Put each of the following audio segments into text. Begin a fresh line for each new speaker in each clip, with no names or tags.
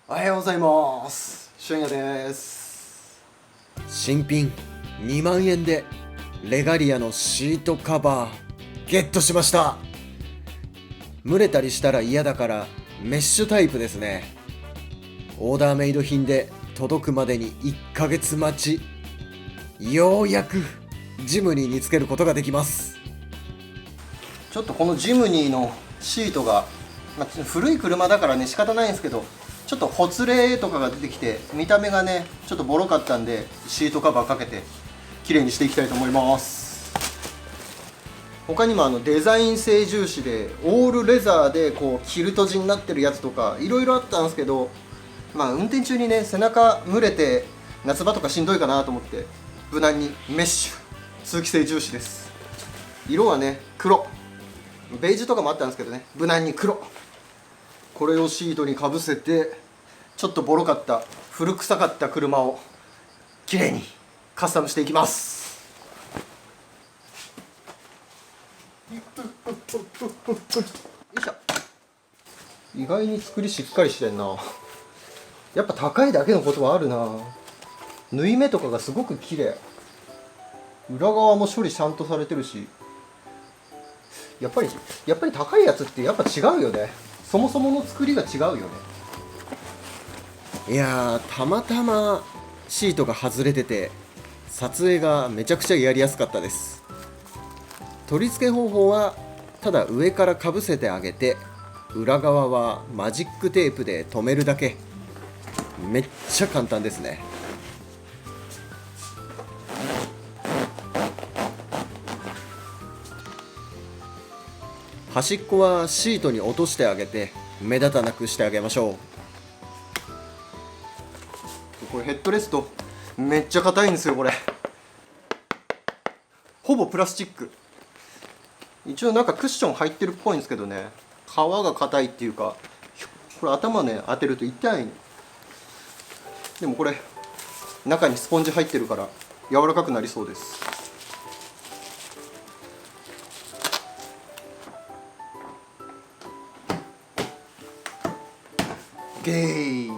おはようございます。俊也です。
新品2万円でレガリアのシートカバーゲットしました。蒸れたりしたら嫌だからメッシュタイプですね。オーダーメイド品で届くまでに1ヶ月待ち。ようやくジムニーにつけることができます。
ちょっとこのジムニーのシートが、古い車だからね仕方ないんですけど、ちょっとほつれとかが出てきて見た目がねちょっとボロかったんで、シートカバーかけて綺麗にしていきたいと思います。他にもデザイン性重視でオールレザーでこうキルト地になってるやつとかいろいろあったんですけど、運転中にね背中蒸れて夏場とかしんどいかなと思って無難にメッシュ通気性重視です。色はね黒、ベージュとかもあったんですけどね、無難に黒。これをシートにかぶせて、ちょっとボロかった古臭かった車をきれいにカスタムしていきます。よいしょ。意外に作りしっかりしてんな。やっぱ高いだけのことはあるな。縫い目とかがすごく綺麗。裏側も処理ちゃんとされてるし、やっぱり高いやつってやっぱ違うよね。そもそもの作りが違うよね。
いやー、たまたまシートが外れてて撮影がめちゃくちゃやりやすかったです。取り付け方法はただ上からかぶせてあげて、裏側はマジックテープで留めるだけ。めっちゃ簡単ですね。端っこはシートに落としてあげて目立たなくしてあげましょう。
これヘッドレストめっちゃ硬いんですよ。これほぼプラスチック。一応なんかクッション入ってるっぽいんですけどね、皮が硬いっていうか、これ頭ね当てると痛い。でもこれ中にスポンジ入ってるから柔らかくなりそうです。オッケー。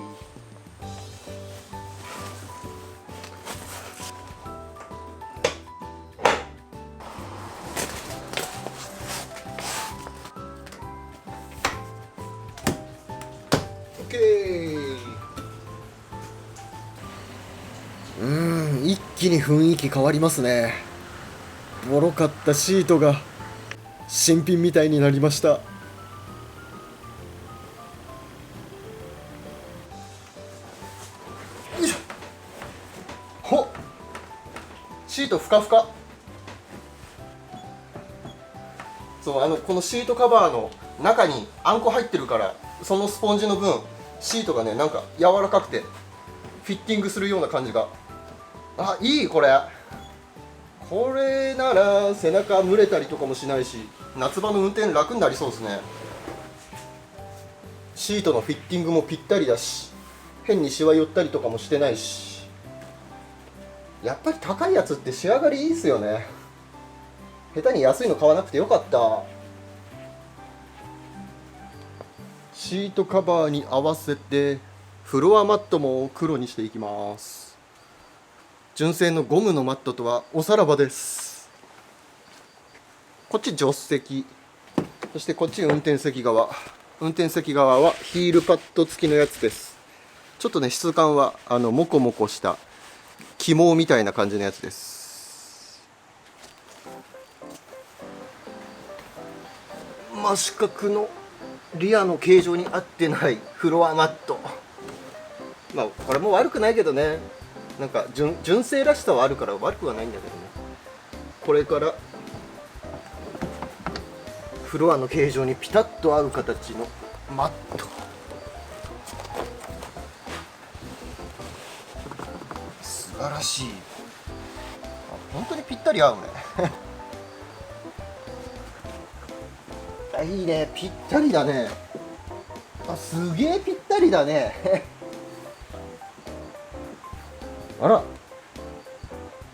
一気に雰囲気変わりますね。ボロかったシートが新品みたいになりました。
よいしょ。ほ、シートふかふか。そうこのシートカバーの中にあんこ入ってるから、そのスポンジの分シートがねなんか柔らかくてフィッティングするような感じが、いい。これなら背中蒸れたりとかもしないし、夏場の運転楽になりそうですね。シートのフィッティングもぴったりだし、変にシワ寄ったりとかもしてないし、やっぱり高いやつって仕上がりいいっすよね。下手に安いの買わなくてよかった。シートカバーに合わせてフロアマットも黒にしていきます。純正のゴムのマットとはおさらばです。こっち助手席、そしてこっち運転席側。運転席側はヒールパッド付きのやつです。ちょっとね質感はモコモコした起毛みたいな感じのやつです。真四角のリアの形状に合ってないフロアマット。これも悪くないけどね、なんか純正らしさはあるから悪くはないんだけどね。これからフロアの形状にピタッと合う形のマット。素晴らしい。本当にぴったり合うね。いいね、ぴったりだね。すげえぴったりだね。あら、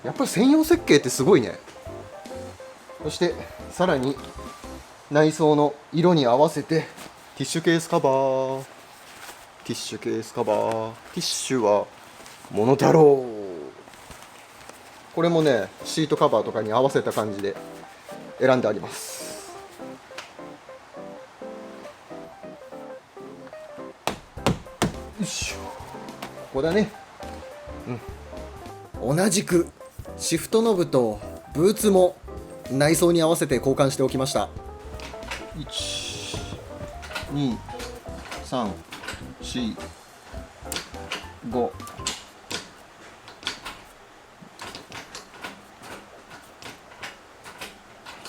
やっぱり専用設計ってすごいね。そしてさらに内装の色に合わせてティッシュケースカバー。ティッシュケースカバー。ティッシュはモノタロウ。これもねシートカバーとかに合わせた感じで選んであります。よいしょ、ここだね。
同じくシフトノブとブーツも内装に合わせて交換しておきました。
12345。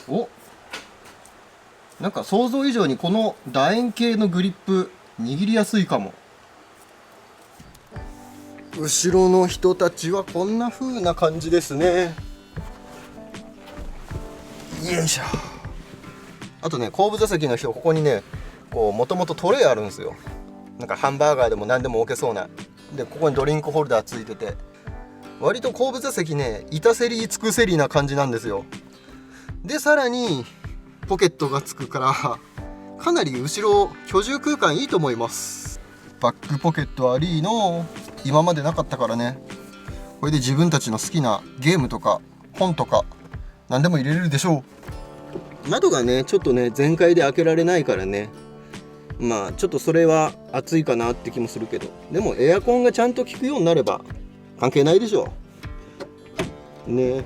お、なんか想像以上にこの楕円形のグリップ握りやすいかも。後ろの人たちはこんな風な感じですね。よいしょ。あとね、後部座席の人、ここにねこうもともとトレイあるんですよ。なんかハンバーガーでも何でも置けそうな。でここにドリンクホルダーついてて、割と後部座席ね板せり尽くせりな感じなんですよ。でさらにポケットがつくからかなり後ろ居住空間いいと思います。バックポケットありの今までなかったからね。これで自分たちの好きなゲームとか本とか何でも入れれるでしょう。窓がねちょっとね全開で開けられないからね、まあちょっとそれは暑いかなって気もするけど、でもエアコンがちゃんと効くようになれば関係ないでしょうね。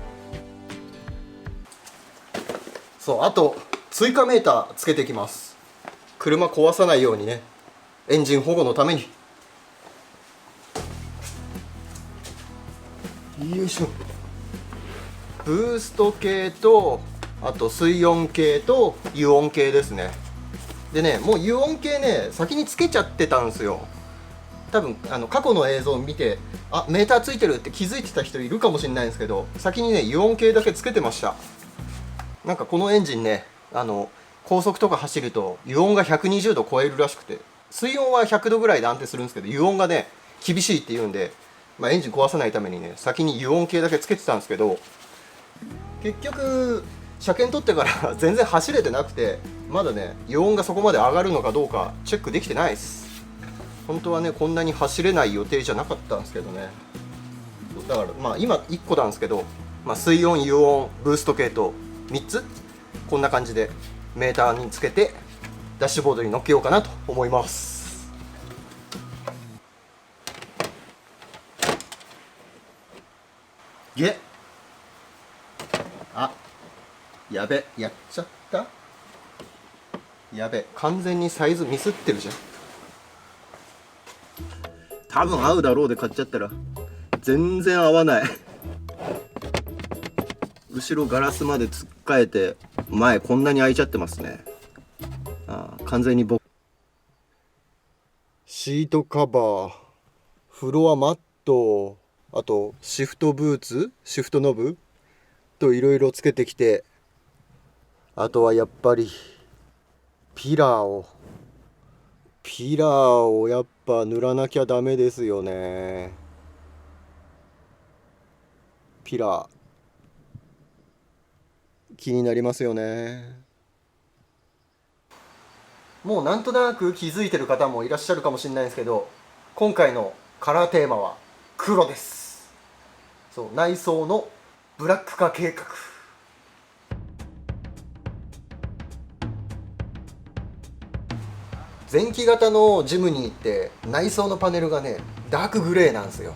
そう、あと追加メーターつけていきます。車壊さないようにね、エンジン保護のために。よいしょ。ブースト系とあと水温計と油温計ですね。でね、もう油温計ね先につけちゃってたんですよ。多分過去の映像を見てメーターついてるって気づいてた人いるかもしれないんですけど、先にね油温計だけつけてました。なんかこのエンジンね高速とか走ると油温が120度超えるらしくて、水温は100度ぐらいで安定するんですけど油温がね厳しいっていうんで、エンジン壊さないためにね先に油温計だけつけてたんですけど、結局車検取ってから全然走れてなくて、まだね油温がそこまで上がるのかどうかチェックできてないです。本当はねこんなに走れない予定じゃなかったんですけどね。だから今1個なんですけど、水温油温ブースト系と3つこんな感じでメーターにつけてダッシュボードに乗っけようかなと思います。やべ、やっちゃった。やべ、完全にサイズミスってるじゃん。多分合うだろうで買っちゃったら全然合わない。後ろガラスまで突っかえて前こんなに開いちゃってますね。完全にシートカバー、フロアマット、あとシフトブーツ、シフトノブといろいろつけてきて、あとはやっぱりピラーをやっぱ塗らなきゃダメですよね。ピラー気になりますよね。もうなんとなく気づいてる方もいらっしゃるかもしれないんですけど、今回のカラーテーマは黒です。そう、内装のブラック化計画。前期型のジムニーって内装のパネルがねダークグレーなんですよ。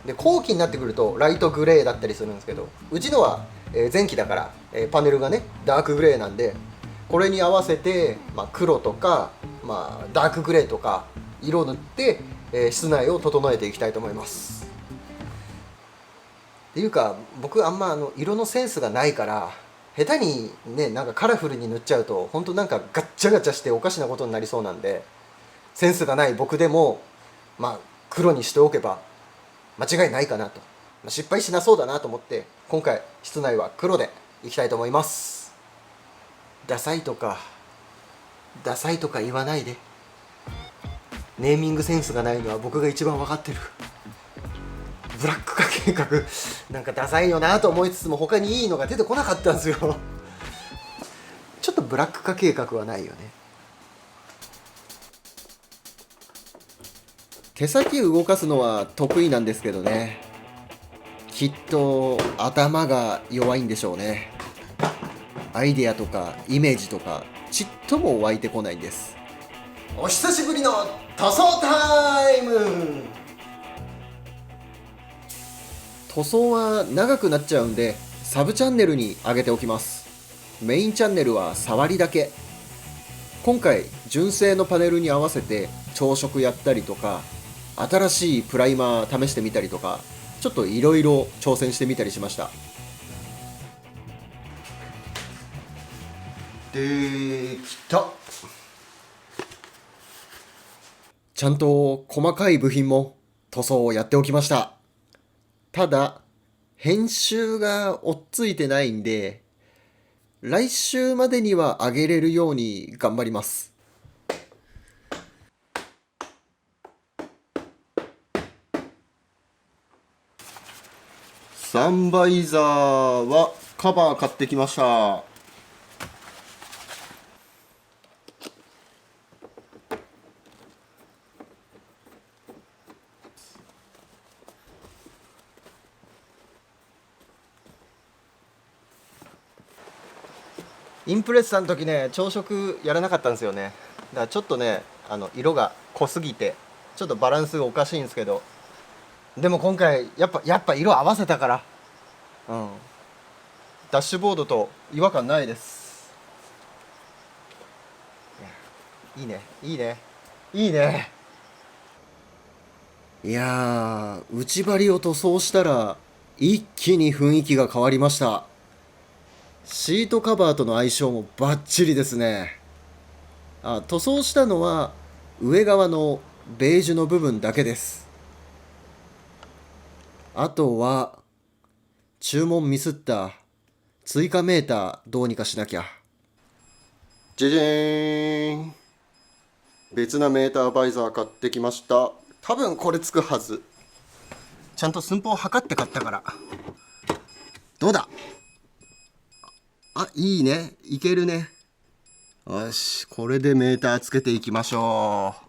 で後期になってくるとライトグレーだったりするんですけど、うちのは前期だからパネルがねダークグレーなんで、これに合わせて、黒とか、ダークグレーとか色を塗って、室内を整えていきたいと思います。っていうか僕あんま色のセンスがないから、下手にねなんかカラフルに塗っちゃうと本当なんかガッチャガチャしておかしなことになりそうなんで、センスがない僕でも黒にしておけば間違いないかなと、失敗しなそうだなと思って今回室内は黒でいきたいと思います。ダサいとか言わないで。ネーミングセンスがないのは僕が一番分かってる。ブラック化計画なんかダサいよなと思いつつも他にいいのが出てこなかったんですよ。ちょっとブラック化計画はないよね。
手先動かすのは得意なんですけどね、きっと頭が弱いんでしょうね。アイデアとかイメージとかちっとも湧いてこないんです。
お久しぶりの塗装タイム。
塗装は長くなっちゃうんでサブチャンネルに上げておきます。メインチャンネルは触りだけ。今回純正のパネルに合わせて調色やったりとか、新しいプライマー試してみたりとか、ちょっといろいろ挑戦してみたりしました。
できた。
ちゃんと細かい部品も塗装をやっておきました。ただ編集が追っついてないんで、来週までには上げれるように頑張ります。
サンバイザーはカバー買ってきました。インプレッサの時ね、朝食やらなかったんですよね。だからちょっとね、色が濃すぎてちょっとバランスがおかしいんですけど、でも今回やっぱ色合わせたから、ダッシュボードと違和感ないです。いいねいいねいいね。
いやー、内張りを塗装したら一気に雰囲気が変わりました。シートカバーとの相性もバッチリですね。塗装したのは上側のベージュの部分だけです。あとは注文ミスった追加メーターどうにかしなきゃ。
じゃじゃーん。別なメーターバイザー買ってきました。多分これつくはず。ちゃんと寸法を測って買ったから。どうだ。いいね、いけるね。よし、これでメーターつけていきましょう。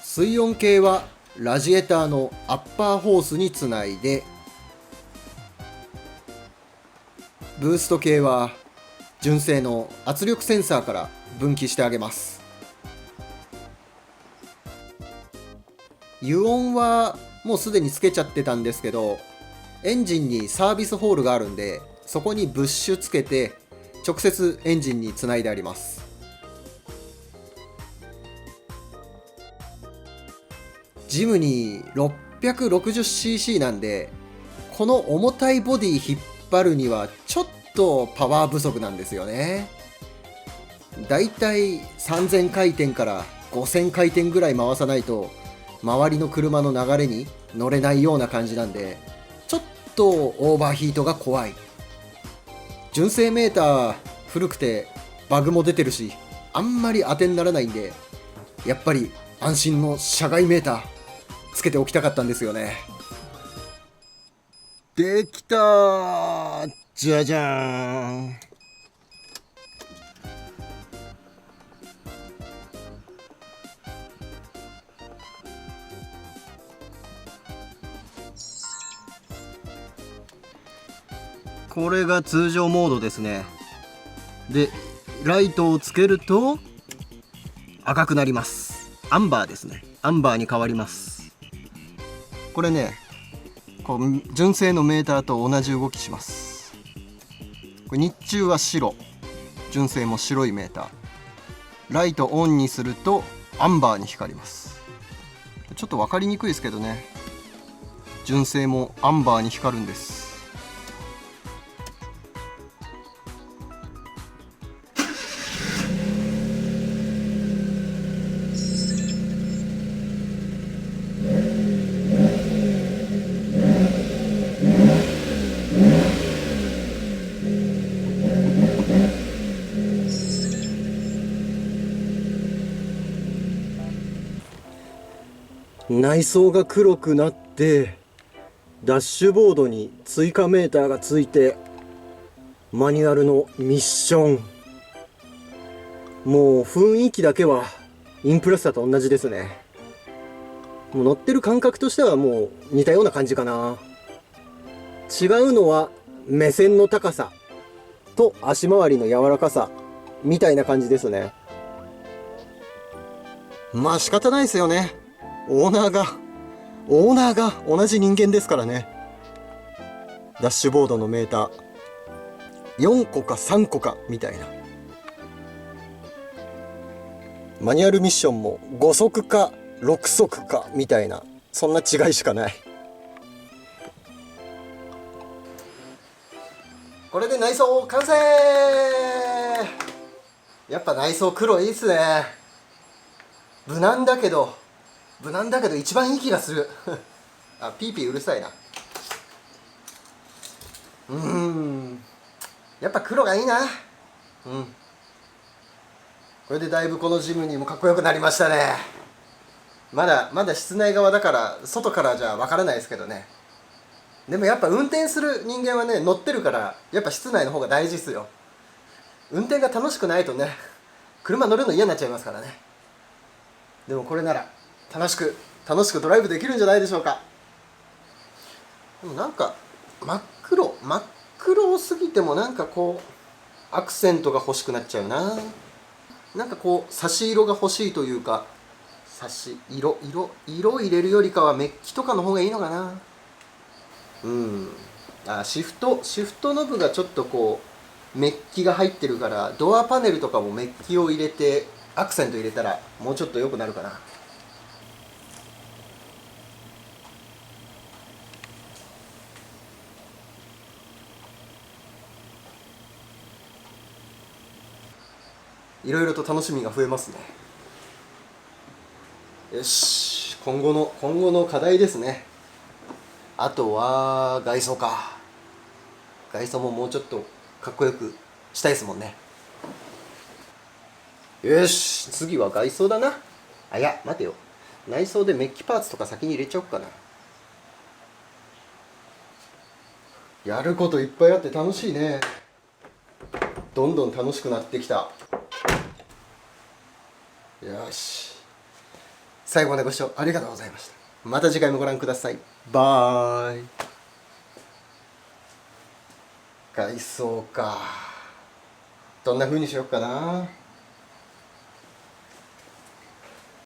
水温計はラジエーターのアッパーホースにつないで、ブースト計は純正の圧力センサーから分岐してあげます。油温はもうすでにつけちゃってたんですけど、エンジンにサービスホールがあるんで、そこにブッシュつけて直接エンジンにつないであります。ジムニー 660cc なんで、この重たいボディ引っ張るにはちょっとパワー不足なんですよね。だいたい3000回転から5000回転ぐらい回さないと周りの車の流れに乗れないような感じなんで、ちょっとオーバーヒートが怖い。純正メーター古くてバグも出てるし、あんまり当てにならないんで、やっぱり安心の車外メーターつけておきたかったんですよね。
できたー。じゃじゃーん。これが通常モードですね。で、ライトをつけると赤くなります。アンバーですね。アンバーに変わります。これね、こう純正のメーターと同じ動きします。これ日中は白、純正も白いメーター。ライトオンにするとアンバーに光ります。ちょっと分かりにくいですけどね、純正もアンバーに光るんです。内装が黒くなってダッシュボードに追加メーターがついて、マニュアルのミッション。もう雰囲気だけはインプラスタと同じですね。もう乗ってる感覚としてはもう似たような感じかな。違うのは目線の高さと足回りの柔らかさみたいな感じですね。まあ仕方ないですよね。オーナーが同じ人間ですからね。ダッシュボードのメーター4個か3個かみたいな。マニュアルミッションも5速か6速かみたいな、そんな違いしかない。これで内装完成。やっぱ内装黒いいっすね。無難だけど一番いい気がするあ、ピーピーうるさいな。やっぱ黒がいいな。これでだいぶこのジムニーもかっこよくなりましたね。まだ室内側だから外からじゃわからないですけどね。でもやっぱ運転する人間はね、乗ってるからやっぱ室内の方が大事っすよ。運転が楽しくないとね、車乗るの嫌になっちゃいますからね。でもこれなら楽しくドライブできるんじゃないでしょうか。でもなんか真っ黒すぎてもなんかこうアクセントが欲しくなっちゃうな。なんかこう差し色が欲しいというか、色入れるよりかはメッキとかの方がいいのかな。シフトノブがちょっとこうメッキが入ってるから、ドアパネルとかもメッキを入れてアクセント入れたらもうちょっと良くなるかな。いろいろと楽しみが増えますね。よし、今後の課題ですね。あとは外装か。外装ももうちょっとかっこよくしたいですもんね。よし、次は外装だな。あ、いや待てよ、内装でメッキパーツとか先に入れちゃおっかな。やることいっぱいあって楽しいね。どんどん楽しくなってきた。よし、最後までご視聴ありがとうございました。また次回もご覧ください。バイ。外装か、どんな風にしようかな。